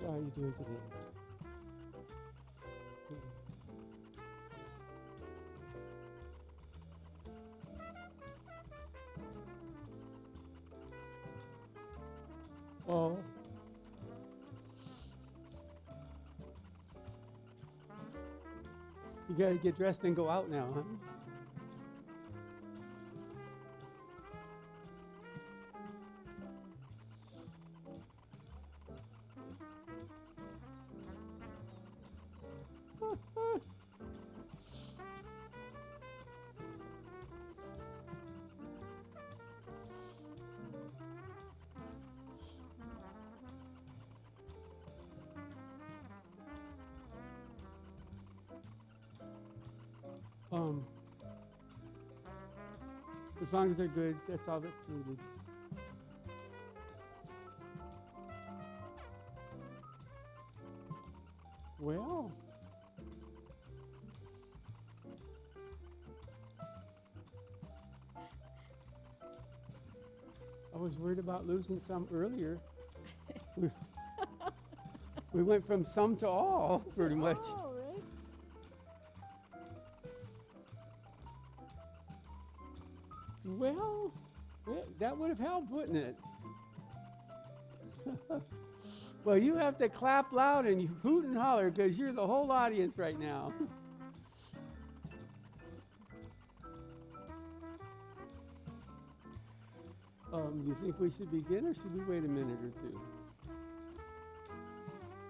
So how are you doing today? Oh, you gotta get dressed and go out now, huh? Um, as long as they're good, that's all that's needed. Well, I was worried about losing some earlier. We, we went from some to all, pretty much. All right. Well, that would have helped, wouldn't it? Well, you have to clap loud and you hoot and holler because you're the whole audience right now. You think we should begin or should we wait a minute or two?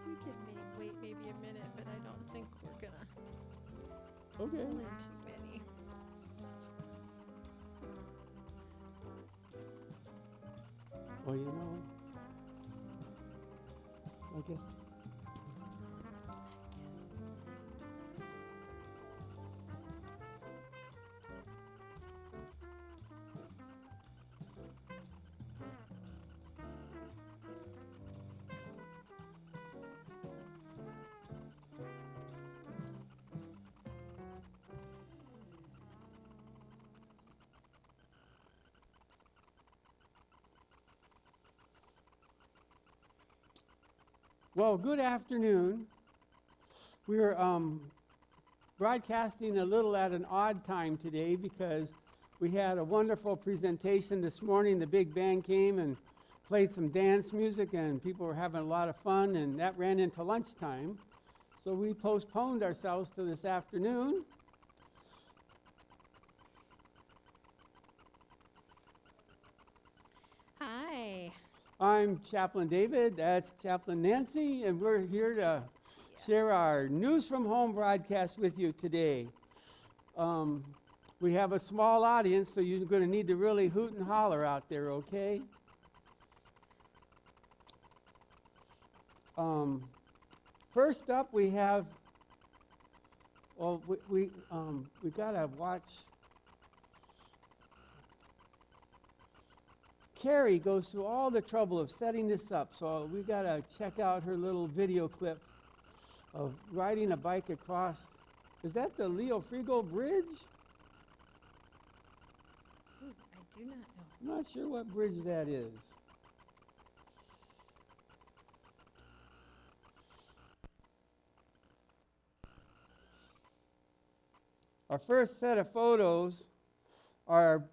We could wait maybe a minute, but I don't think we're gonna Okay. pull in too many. Well, you know, I guess. Well, good afternoon. We're broadcasting a little at an odd time today because we had a wonderful presentation this morning. The big band came and played some dance music, and people were having a lot of fun, and that ran into lunchtime. So we postponed ourselves to this afternoon. Hi. I'm Chaplain David, that's Chaplain Nancy, and we're here to share our News from Home broadcast with you today. We have a small audience, so you're going to need to really hoot and holler out there, okay? First up, we have, well, we got to watch. Carrie goes through all the trouble of setting this up, so we got to check out her little video clip of riding a bike across. Is that the Leo Frigo Bridge? Ooh, I do not know. I'm not sure what bridge that is. Our first set of photos are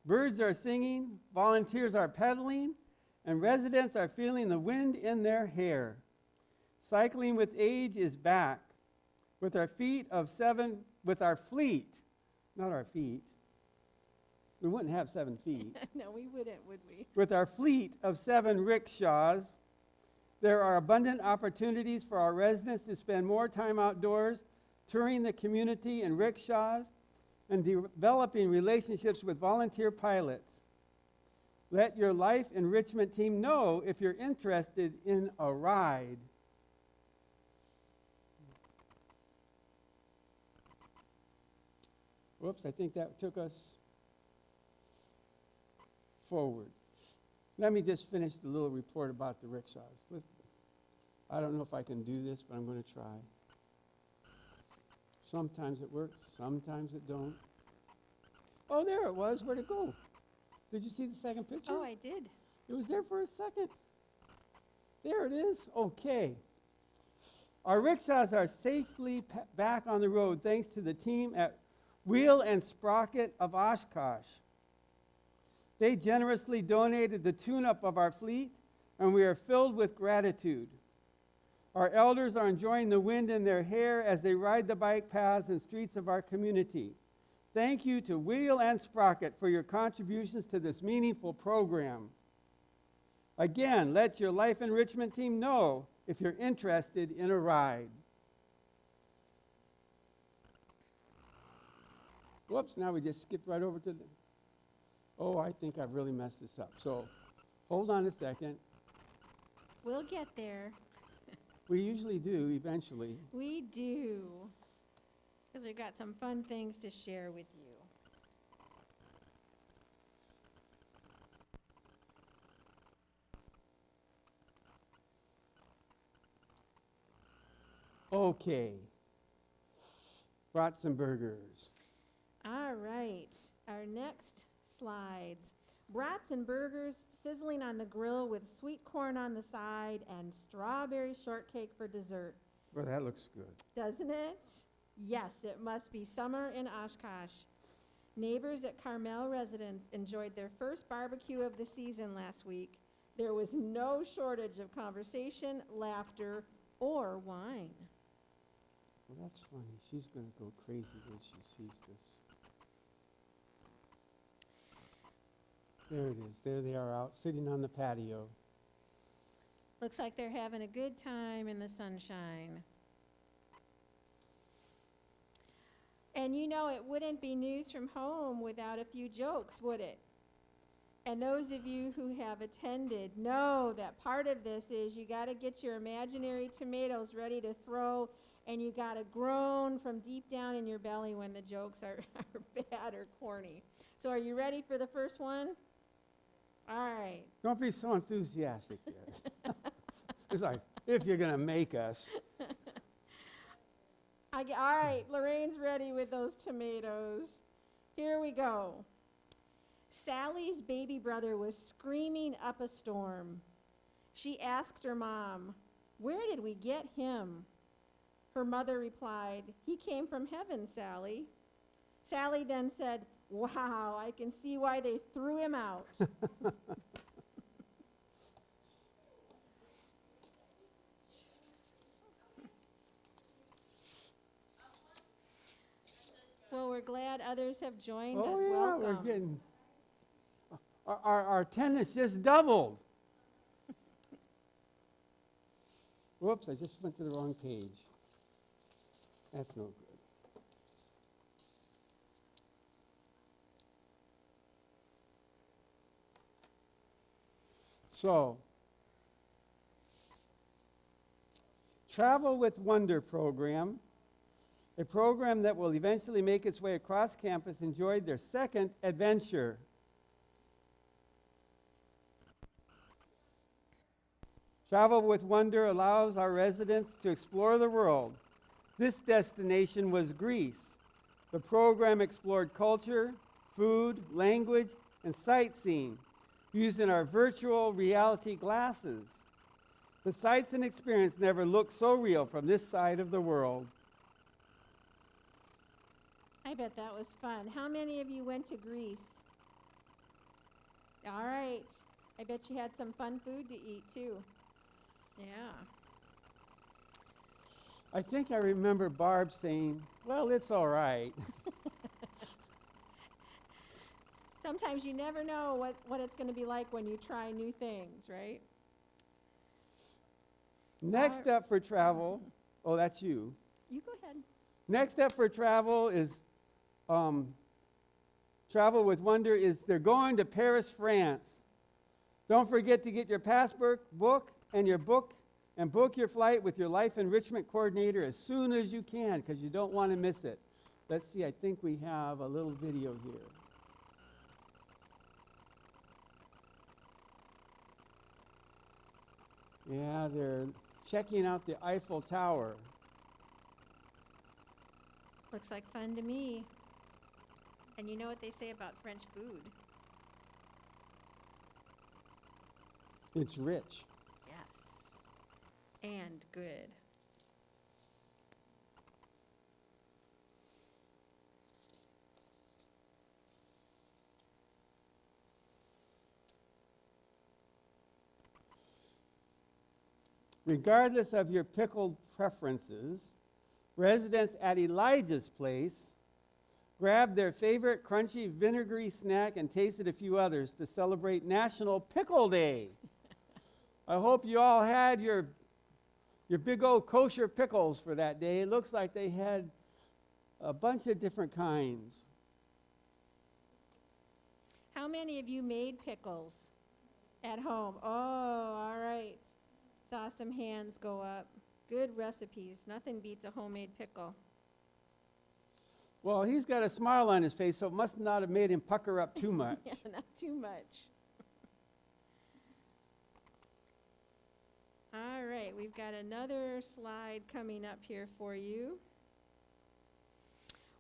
birds are singing, volunteers are pedaling, and residents are feeling the wind in their hair. Cycling with Age is back with our fleet, not our feet. We wouldn't have 7 feet. No, we wouldn't, would we? With our fleet of 7 rickshaws, there are abundant opportunities for our residents to spend more time outdoors, touring the community in rickshaws, and developing relationships with volunteer pilots. Let your life enrichment team know if you're interested in a ride. Whoops, I think that took us forward. Let me just finish the little report about the rickshaws. I don't know if I can do this, but I'm going to try. Sometimes it works, sometimes it don't. Oh, there it was. Where'd it go? Did you see the second picture? Oh, I did. It was there for a second. There it is. Okay. Our rickshaws are safely back on the road thanks to the team at Wheel and Sprocket of Oshkosh. They generously donated the tune-up of our fleet, and we are filled with gratitude. Our elders are enjoying the wind in their hair as they ride the bike paths and streets of our community. Thank you to Wheel and Sprocket for your contributions to this meaningful program. Again, let your life enrichment team know if you're interested in a ride. Whoops, now we just skipped right over to the... Oh, I think I've really messed this up. So, hold on a second. We'll get there. We usually do, eventually. We do. Because we've got some fun things to share with you. Okay. Brought some burgers. All right. Our next slides. Brats and burgers sizzling on the grill with sweet corn on the side and strawberry shortcake for dessert. Well, that looks good. Doesn't it? Yes, it must be summer in Oshkosh. Neighbors at Carmel Residence enjoyed their first barbecue of the season last week. There was no shortage of conversation, laughter, or wine. Well, that's funny. She's going to go crazy when she sees this. There it is. There they are out, sitting on the patio. Looks like they're having a good time in the sunshine. And you know, it wouldn't be news from home without a few jokes, would it? And those of you who have attended know that part of this is you got to get your imaginary tomatoes ready to throw, and you got to groan from deep down in your belly when the jokes are bad or corny. So are you ready for the first one? All right. Don't be so enthusiastic there. It's like, if you're going to make us. All right, Lorraine's ready with those tomatoes. Here we go. Sally's baby brother was screaming up a storm. She asked her mom, "Where did we get him?" Her mother replied, "He came from heaven, Sally." Sally then said, "Wow, I can see why they threw him out." Well, we're glad others have joined us. Oh, yeah, Welcome. we're getting... Our attendance just doubled. Whoops, I just went to the wrong page. That's no good. So, Travel with Wonder program, a program that will eventually make its way across campus, enjoyed their second adventure. Travel with Wonder allows our residents to explore the world. This destination was Greece. The program explored culture, food, language, and sightseeing using our virtual reality glasses. The sights and experience never looked so real from this side of the world. I bet that was fun. How many of you went to Greece? All right. I bet you had some fun food to eat, too. Yeah. I think I remember Barb saying, "Well, it's all right." Sometimes you never know what it's going to be like when you try new things, right? Next up for travel, oh, that's you. You go ahead. Next up for travel is Travel with Wonder is they're going to Paris, France. Don't forget to get your passport book and book your flight with your life enrichment coordinator as soon as you can because you don't want to miss it. Let's see, I think we have a little video here. Yeah, they're checking out the Eiffel Tower. Looks like fun to me. And you know what they say about French food? It's rich. Yes. and good. Regardless of your pickled preferences, residents at Elijah's place grabbed their favorite crunchy vinegary snack and tasted a few others to celebrate National Pickle Day. I hope you all had your big old kosher pickles for that day. It looks like they had a bunch of different kinds. How many of you made pickles at home? Oh, all right. Saw some hands go up. Good recipes. Nothing beats a homemade pickle. Well, he's got a smile on his face, so it must not have made him pucker up too much. Yeah, not too much. All right, we've got another slide coming up here for you.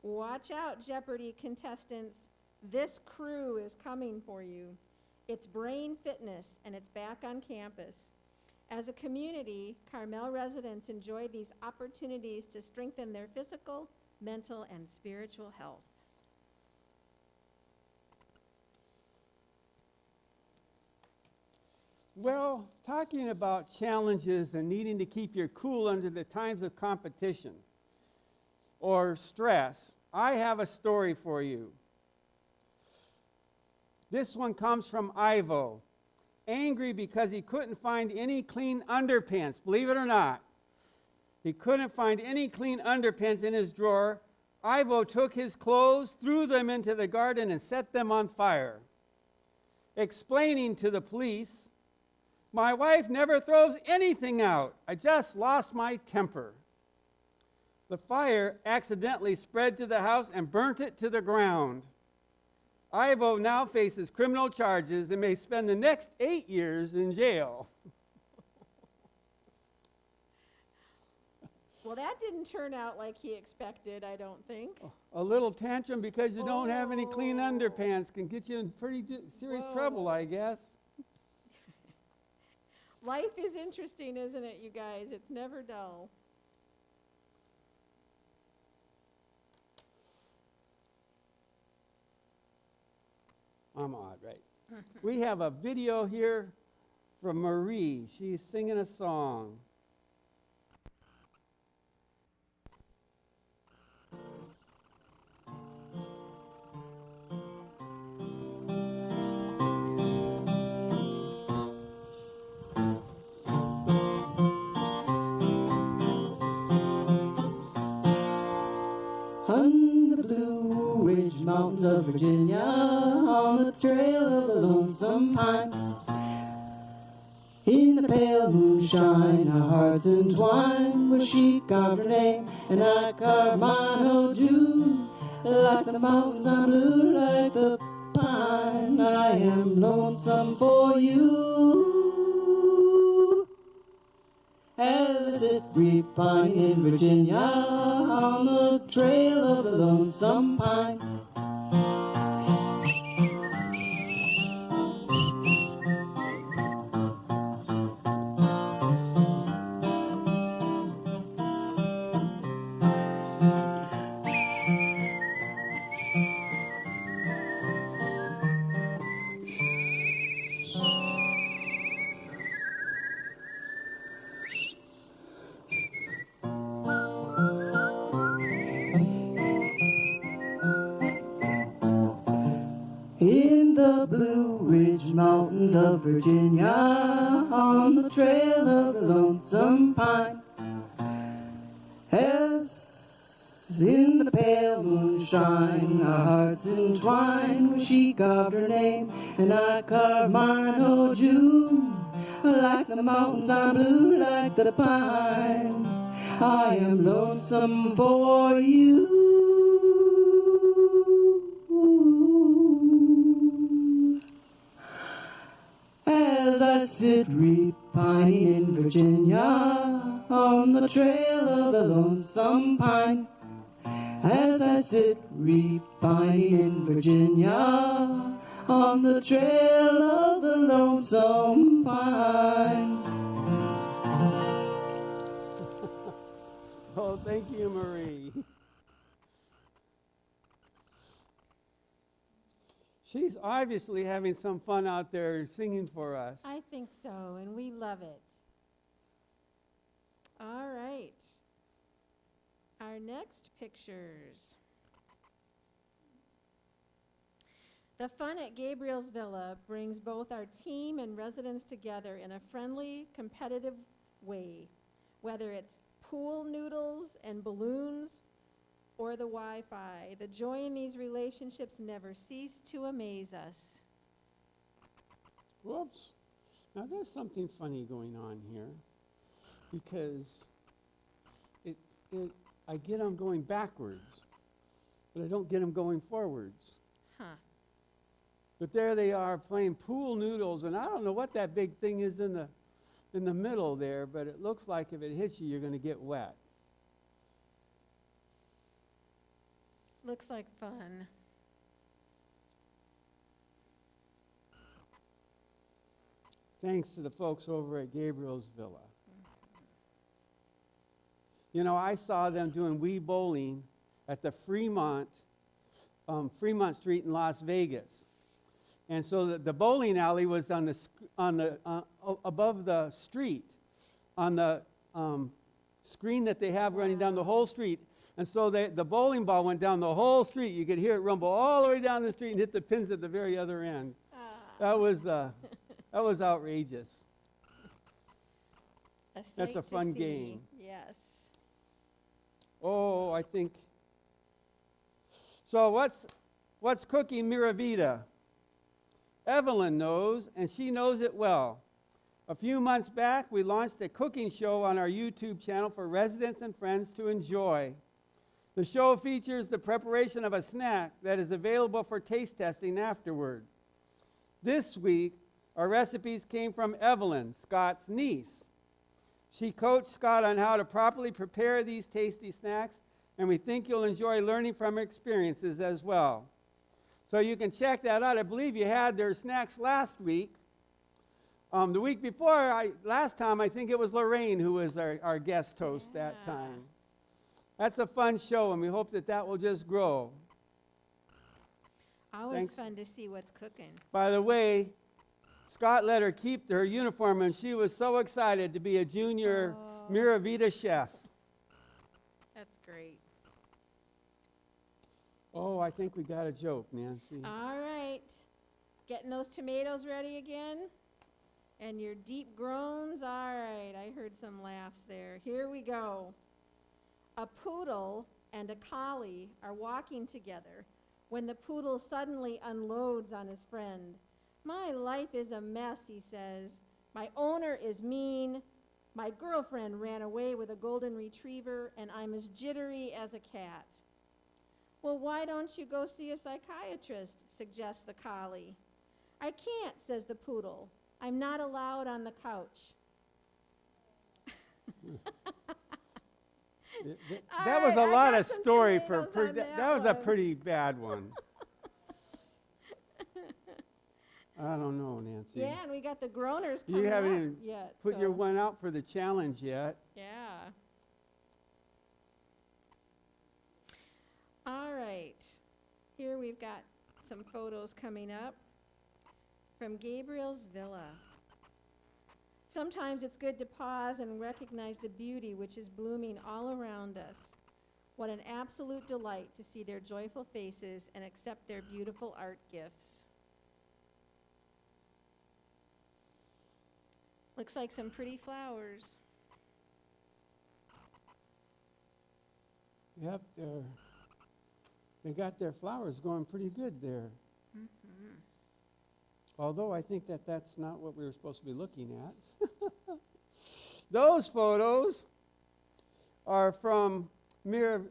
Watch out, Jeopardy contestants. This crew is coming for you. It's Brain Fitness, and it's back on campus. As a community, Carmel residents enjoy these opportunities to strengthen their physical, mental, and spiritual health. Well, talking about challenges and needing to keep your cool under the times of competition or stress, I have a story for you. This one comes from Ivo. Angry because he couldn't find any clean underpants, believe it or not. He couldn't find any clean underpants in his drawer. Ivo took his clothes, threw them into the garden, and set them on fire. Explaining to the police, "My wife never throws anything out. I just lost my temper." The fire accidentally spread to the house and burnt it to the ground. Ivo now faces criminal charges and may spend the next 8 years in jail. Well, that didn't turn out like he expected, I don't think. A little tantrum because you don't have any clean underpants can get you in pretty serious trouble, I guess. Life is interesting, isn't it, you guys? It's never dull. I'm odd, right? We have a video here from Marie. She's singing a song. On the Blue Ridge Mountains of Virginia, on the trail of the lonesome pine, in the pale moonshine, our hearts entwine, where she carved her name, and I carved mine, oh June, like the mountains I'm blue, like the pine, I am lonesome for you. As I sit repining in Virginia, on the trail of the lonesome pine. In the Blue Ridge Mountains of Virginia, on the trail of the lonesome pine, as in the pale moonshine, our hearts entwine, where she carved her name, and I carved mine, oh June, like the mountains I'm blue, like the pine, I am lonesome for you. As I sit repining in Virginia, on the trail of the lonesome pine. As I sit repining in Virginia, on the trail of the lonesome pine. She's obviously having some fun out there singing for us. I think so, and we love it. All right. Our next pictures. The fun at Gabriels Villa brings both our team and residents together in a friendly, competitive way, whether it's pool noodles and balloons or the Wi-Fi. The joy in these relationships never cease to amaze us. Whoops. Now there's something funny going on here because I get them going backwards, but I don't get them going forwards. Huh. But there they are playing pool noodles, and I don't know what that big thing is in the middle there, but it looks like if it hits you, you're going to get wet. Looks like fun. Thanks to the folks over at Gabriels Villa. You know, I saw them doing Wii Bowling at the Fremont Street in Las Vegas. And so the bowling alley was above the street, on the screen that they have running down the whole street. And so the bowling ball went down the whole street. You could hear it rumble all the way down the street and hit the pins at the very other end. That was outrageous. That's a fun game. Yes. Oh, I think. So what's cooking Miravida? Evelyn knows, and she knows it well. A few months back, we launched a cooking show on our YouTube channel for residents and friends to enjoy. The show features the preparation of a snack that is available for taste testing afterward. This week, our recipes came from Evelyn, Scott's niece. She coached Scott on how to properly prepare these tasty snacks, and we think you'll enjoy learning from her experiences as well. So you can check that out. I believe you had their snacks last week. The week before, last time, I think it was Lorraine who was our guest host that time. That's a fun show, and we hope that will just grow. Always Thanks. fun to see what's cooking. By the way, Scott let her keep her uniform, and she was so excited to be a junior Miravida chef. That's great. Oh, I think we got a joke, Nancy. All right. Getting those tomatoes ready again? And your deep groans? All right. I heard some laughs there. Here we go. A poodle and a collie are walking together when the poodle suddenly unloads on his friend. My life is a mess, he says. My owner is mean. My girlfriend ran away with a golden retriever, and I'm as jittery as a cat. Well, why don't you go see a psychiatrist, suggests the collie. I can't, says the poodle. I'm not allowed on the couch. That was a lot of story for that was a pretty bad one. I don't know, Nancy. Yeah, and we got the groaners coming You up haven't even yet. put your one out for the challenge yet. Yeah. All right. Here we've got some photos coming up from Gabriels Villa. Sometimes it's good to pause and recognize the beauty which is blooming all around us. What an absolute delight to see their joyful faces and accept their beautiful art gifts. Looks like some pretty flowers. Yep, they got their flowers going pretty good there. Mm-hmm. Although I think that's not what we were supposed to be looking at. Those photos are from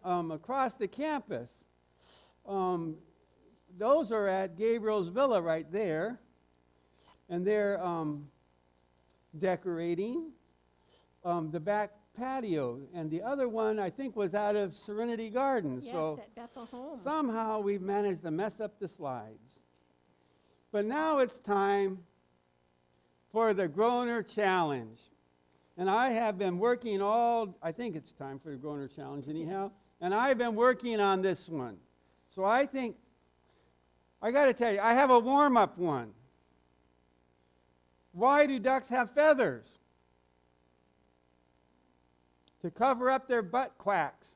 across the campus. Those are at Gabriels Villa right there. And they're decorating the back patio. And the other one, I think, was out of Serenity Gardens. Yes, so at Bethel Home. somehow we've managed to mess up the slides. But now it's time for the Groaner Challenge. And I have been working I think it's time for the Groaner Challenge anyhow, and I've been working on this one. So I think I got to tell you, I have a warm-up one. Why do ducks have feathers? To cover up their butt quacks.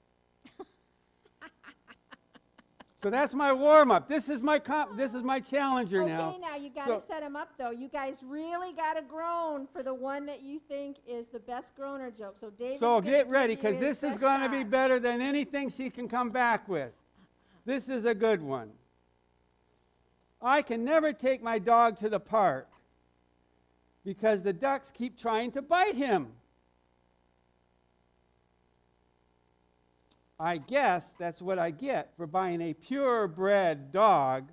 So that's my warm-up. This is my challenger now. Okay, now you got to set them up, though. You guys really got to groan for the one that you think is the best groaner joke. So David, Get ready, because this is going to be better than anything she can come back with. This is a good one. I can never take my dog to the park because the ducks keep trying to bite him. I guess that's what I get for buying a purebred dog.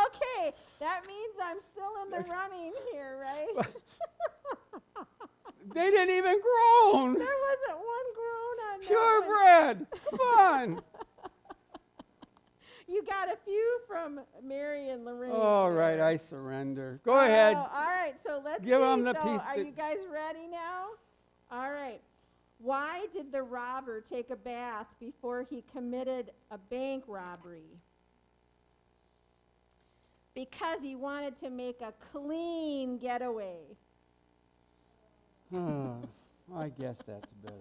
Okay, that means I'm still in the running here, right? They didn't even groan. There wasn't one groan on that Purebred. Come on. You got a few from Mary and Lorraine. All right, I surrender. Go ahead. All right, so let's Give see. them the So piece are that- you guys ready now? All right. Why did the robber take a bath before he committed a bank robbery? Because he wanted to make a clean getaway. Oh, I guess that's better.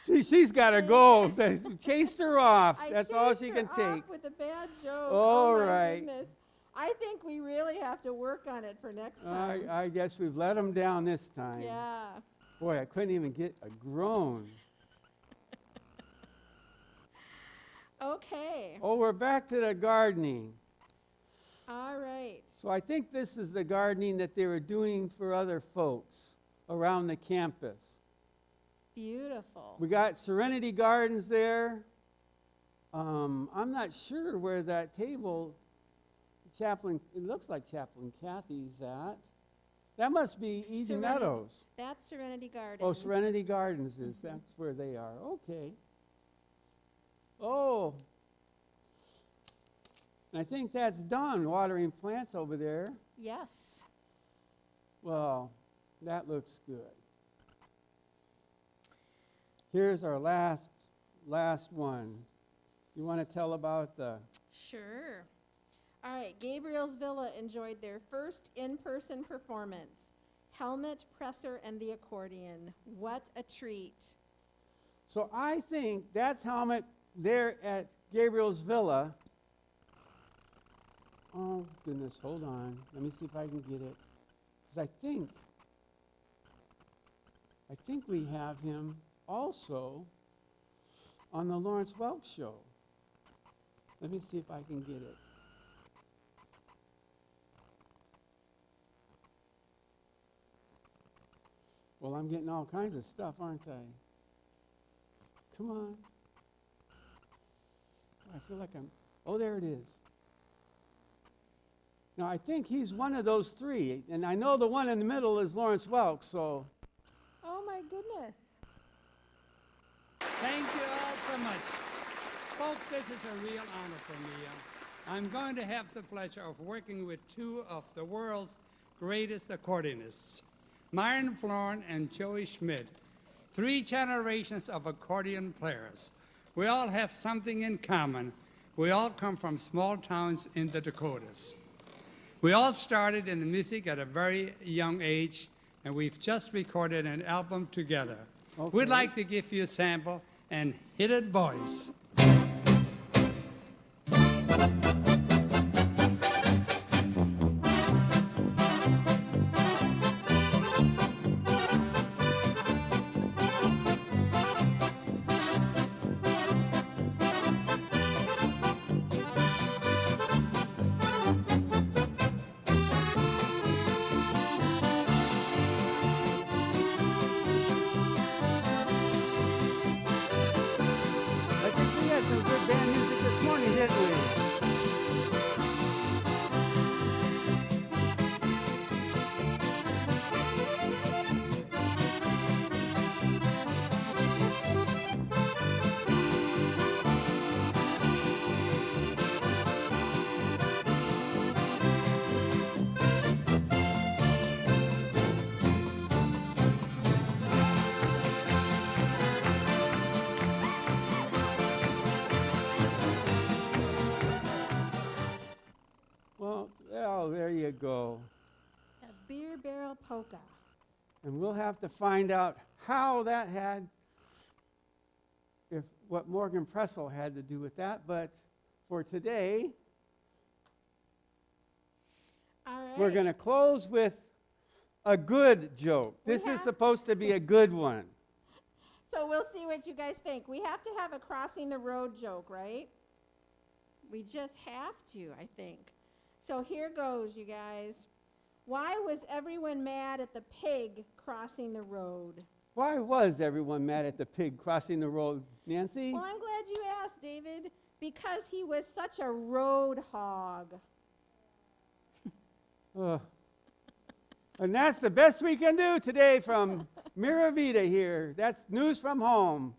She's got to go. They chased her off. That's all she can I chased her take. off with a bad joke. All oh my right. Goodness. I think we really have to work on it for next time. I guess we've let them down this time. Yeah. Boy, I couldn't even get a groan. Okay. Oh, we're back to the gardening. All right. So I think this is the gardening that they were doing for other folks around the campus. Beautiful. We got Serenity Gardens there. I'm not sure where that table, it looks like Chaplain Kathy's at. That must be Easy Meadows. That's Serenity Gardens. Oh, Serenity Gardens is, that's where they are. Okay. Oh. I think that's done, watering plants over there. Yes. Well, that looks good. Here's our last one. You want to tell about the... Sure. All right, Gabriels Villa enjoyed their first in-person performance. Helmet, presser, and the accordion. What a treat. So I think that's helmet there at Gabriels Villa. Oh, goodness, hold on. Let me see if I can get it. Because I think we have him also on the Lawrence Welk show. Let me see if I can get it. Well, I'm getting all kinds of stuff, aren't I? Come on. I feel like oh, there it is. Now, I think he's one of those three, and I know the one in the middle is Lawrence Welk, so. Oh, my goodness. Thank you all so much. Folks, this is a real honor for me. I'm going to have the pleasure of working with two of the world's greatest accordionists, Myron Florin and Joey Schmidt, 3 generations of accordion players. We all have something in common. We all come from small towns in the Dakotas. We all started in the music at a very young age, and we've just recorded an album together. Okay. We'd like to give you a sample and hit it, boys. I think ago. A beer barrel polka. And we'll have to find out how that had, if what Morgan Pressel had to do with that. But for today, All right. we're going to close with a good joke. We This is have- supposed to be a good one. So we'll see what you guys think. We have to have a crossing the road joke, right? We just have to, I think. So here goes, you guys. Why was everyone mad at the pig crossing the road? Why was everyone mad at the pig crossing the road, Nancy? Well, I'm glad you asked, David. Because he was such a road hog. Ugh. And that's the best we can do today from Miravida here. That's news from home.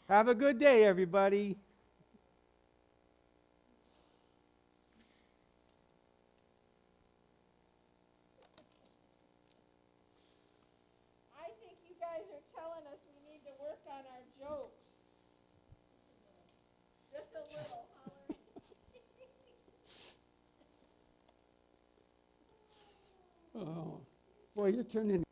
Have a good day, everybody. I think you guys are telling us we need to work on our jokes. Just a little, huh? Oh, boy, you're turning